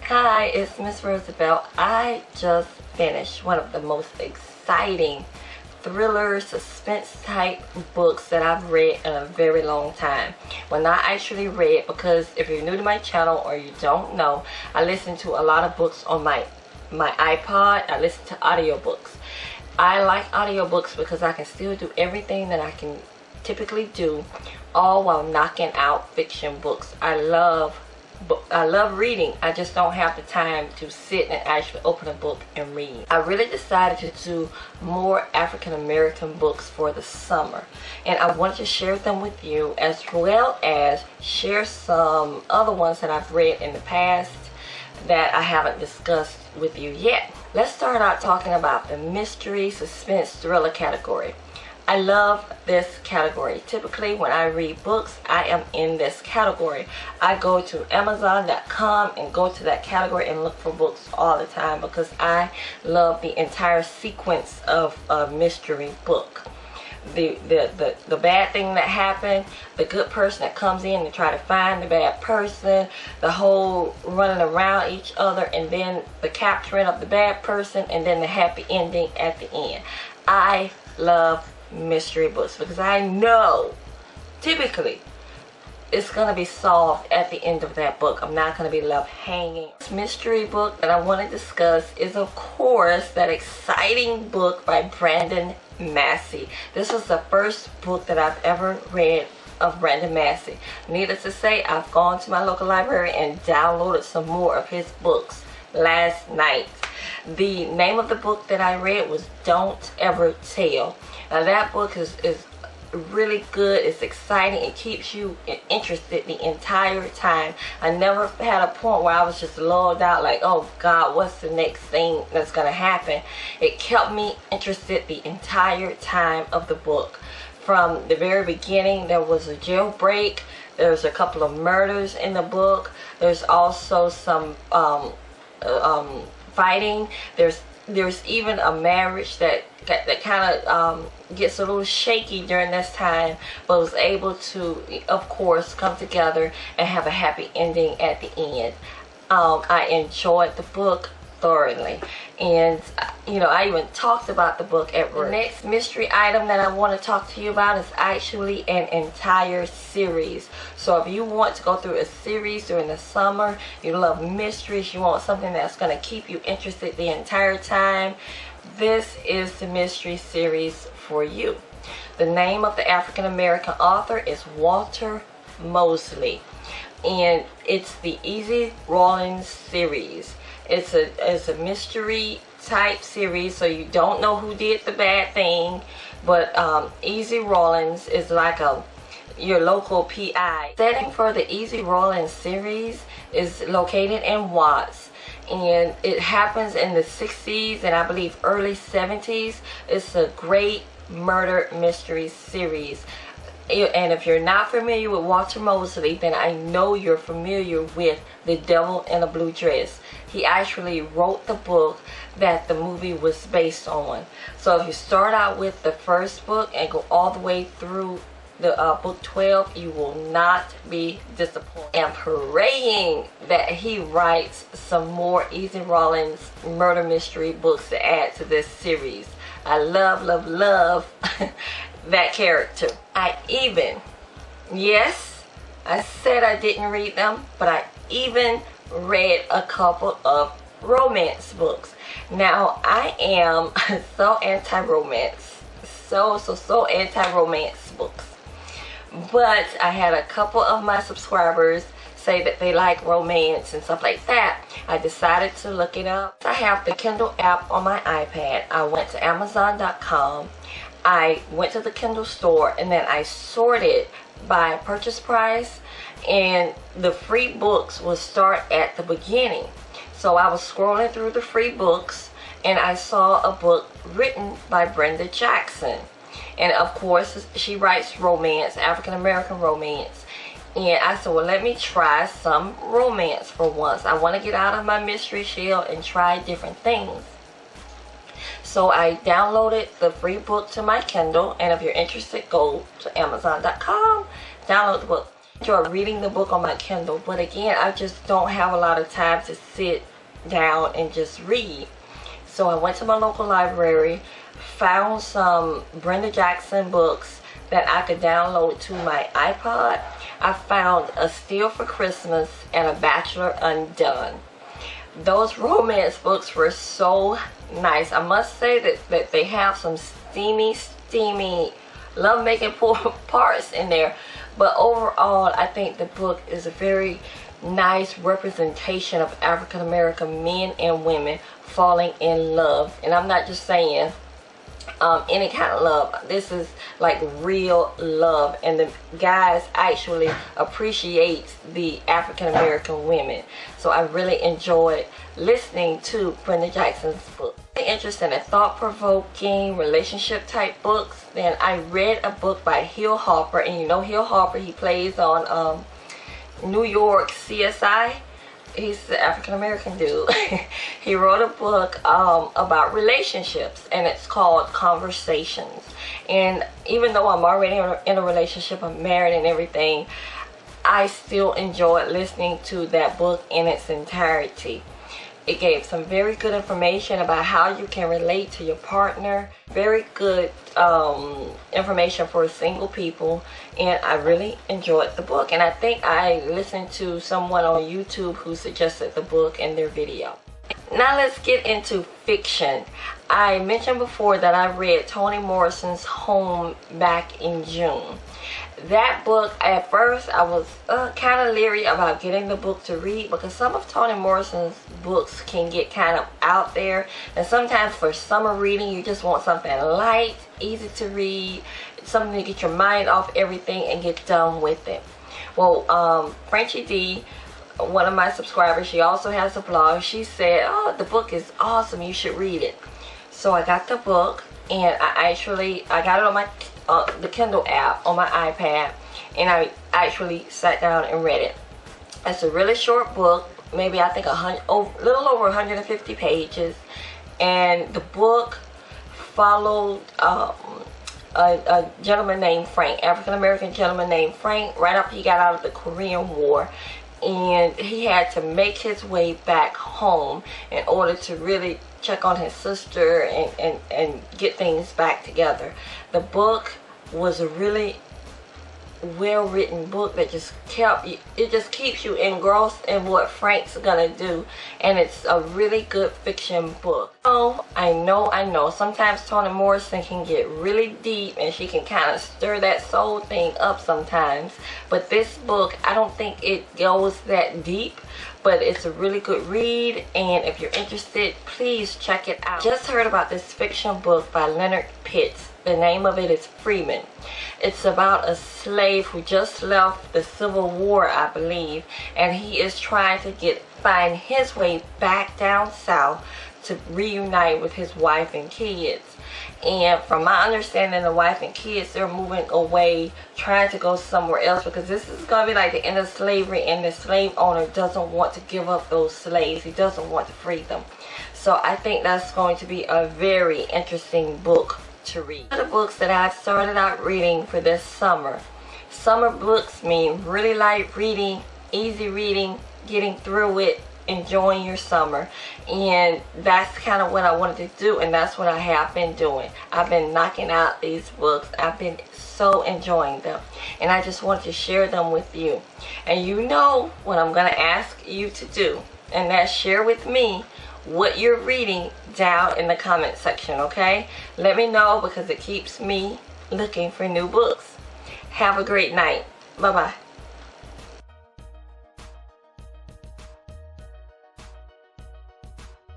Hi, it's Miss Roosevelt. I just finished one of the most exciting thriller suspense type books that I've read in a very long time. Well, not actually read, because if you're new to my channel or you don't know, I listen to a lot of books on my iPod. I listen to audiobooks. I like audiobooks because I can still do everything that I can typically do, all while knocking out fiction books. I love reading. I just don't have the time to sit and actually open a book and read. I really decided to do more African American books for the summer, and I wanted to share them with you, as well as share some other ones that I've read in the past that I haven't discussed with you yet. Let's start out talking about the mystery, suspense, thriller category. I love this category. Typically when I read books, I am in this category. I go to Amazon.com and go to that category and look for books all the time because I love the entire sequence of a mystery book. The bad thing that happened, the good person that comes in to try to find the bad person, the whole running around each other, and then the capturing of the bad person, and then the happy ending at the end. I love mystery books because I know typically it's going to be solved at the end of that book. I'm not going to be left hanging. This mystery book that I want to discuss is, of course, that exciting book by Brandon Massey. This was the first book that I've ever read of Brandon Massey. Needless to say, I've gone to my local library and downloaded some more of his books last night. The name of the book that I read was Don't Ever Tell. Now that book is really good. It's exciting. It keeps you interested the entire time. I never had a point where I was just lulled out like, oh God, what's the next thing that's going to happen? It kept me interested the entire time of the book. From the very beginning, there was a jailbreak. There's a couple of murders in the book. There's also some fighting. There's even a marriage that kind of gets a little shaky during this time, but was able to, of course, come together and have a happy ending at the end. I enjoyed the book thoroughly, and you know, I even talked about the book at work. The next mystery item that I want to talk to you about is actually an entire series. So if you want to go through a series during the summer, you love mysteries, you want something that's going to keep you interested the entire time, this is the mystery series for you. The name of the African American author is Walter Mosley, and it's the Easy Rawlins series. It's a mystery type series, so you don't know who did the bad thing, but Easy Rawlins is like your local PI. Setting for the Easy Rawlins series is located in Watts, and it happens in the 60s and I believe early 70s. It's a great murder mystery series. And if you're not familiar with Walter Mosley, then I know you're familiar with The Devil in a Blue Dress. He actually wrote the book that the movie was based on. So if you start out with the first book and go all the way through the book 12, you will not be disappointed. I'm praying that he writes some more Easy Rawlins murder mystery books to add to this series. I love that character. Yes, I said I didn't read them, but I even read a couple of romance books. Now I am so anti-romance, so anti-romance books, but I had a couple of my subscribers say that they like romance and stuff like that. I decided to look it up. I have the Kindle app on my iPad. I went to Amazon.com. I went to the Kindle store, and then I sorted by purchase price, and the free books will start at the beginning. So I was scrolling through the free books, and I saw a book written by Brenda Jackson, and of course she writes romance, African American romance. And I said, well, let me try some romance for once. I want to get out of my mystery shell and try different things. So I downloaded the free book to my Kindle, and if you're interested, go to Amazon.com, download the book. enjoy reading the book on my Kindle, but again, I just don't have a lot of time to sit down and just read. So I went to my local library, found some Brenda Jackson books that I could download to my iPod. I found a Steele for Christmas and a Bachelor Undone. Those romance books were so nice. I must say that they have some steamy love-making parts in there. But overall, I think the book is a very nice representation of African American men and women falling in love. And I'm not just saying any kind of love. This is like real love, and the guys actually appreciate the African American women. So I really enjoyed listening to Brenda Jackson's book. If you're interested in thought-provoking relationship type books, then I read a book by Hill Harper, and you know Hill Harper, he plays on New York CSI. He's the African American dude. He wrote a book about relationships, and it's called Conversations. And even though I'm already in a relationship, I'm married and everything, I still enjoyed listening to that book in its entirety. It gave some very good information about how you can relate to your partner. Very good information for single people, and I really enjoyed the book. And I think I listened to someone on YouTube who suggested the book in their video. Now let's get into fiction. I mentioned before that I read Toni Morrison's Home back in June. That book, at first I was kind of leery about getting the book to read, because some of Toni Morrison's books can get kind of out there, and sometimes for summer reading you just want something light, easy to read, something to get your mind off everything and get done with it. Well, Frenchie D, one of my subscribers, she also has a blog. She said, oh, the book is awesome, you should read it. So I got the book, and I got it on my the Kindle app on my iPad, and I actually sat down and read it. It's a really short book, maybe I think a little over 150 pages, and the book followed a gentleman named Frank, African American gentleman named Frank, right after he got out of the Korean War, and he had to make his way back home in order to really check on his sister and get things back together. The book was a really well written book that just keeps you engrossed in what Frank's gonna do, and it's a really good fiction book. Oh, I know sometimes Toni Morrison can get really deep, and she can kind of stir that soul thing up sometimes, but this book, I don't think it goes that deep, but it's a really good read, and if you're interested, please check it out. Just heard about this fiction book by Leonard Pitts. The name of it is Freeman. It's about a slave who just left the Civil War, I believe, and he is trying to find his way back down south to reunite with his wife and kids. And from my understanding, the wife and kids, they're moving away, trying to go somewhere else, because this is going to be like the end of slavery, and the slave owner doesn't want to give up those slaves. He doesn't want to free them. So I think that's going to be a very interesting book to read. One of the books that I've started out reading for this summer. Summer books mean really light reading, easy reading, getting through it, enjoying your summer, and that's kind of what I wanted to do, and that's what I have been doing. I've been knocking out these books. I've been so enjoying them, and I just wanted to share them with you. And you know what I'm going to ask you to do, and that's share with me what you're reading down in the comment section, okay? Let me know, because it keeps me looking for new books. Have a great night. Bye-bye.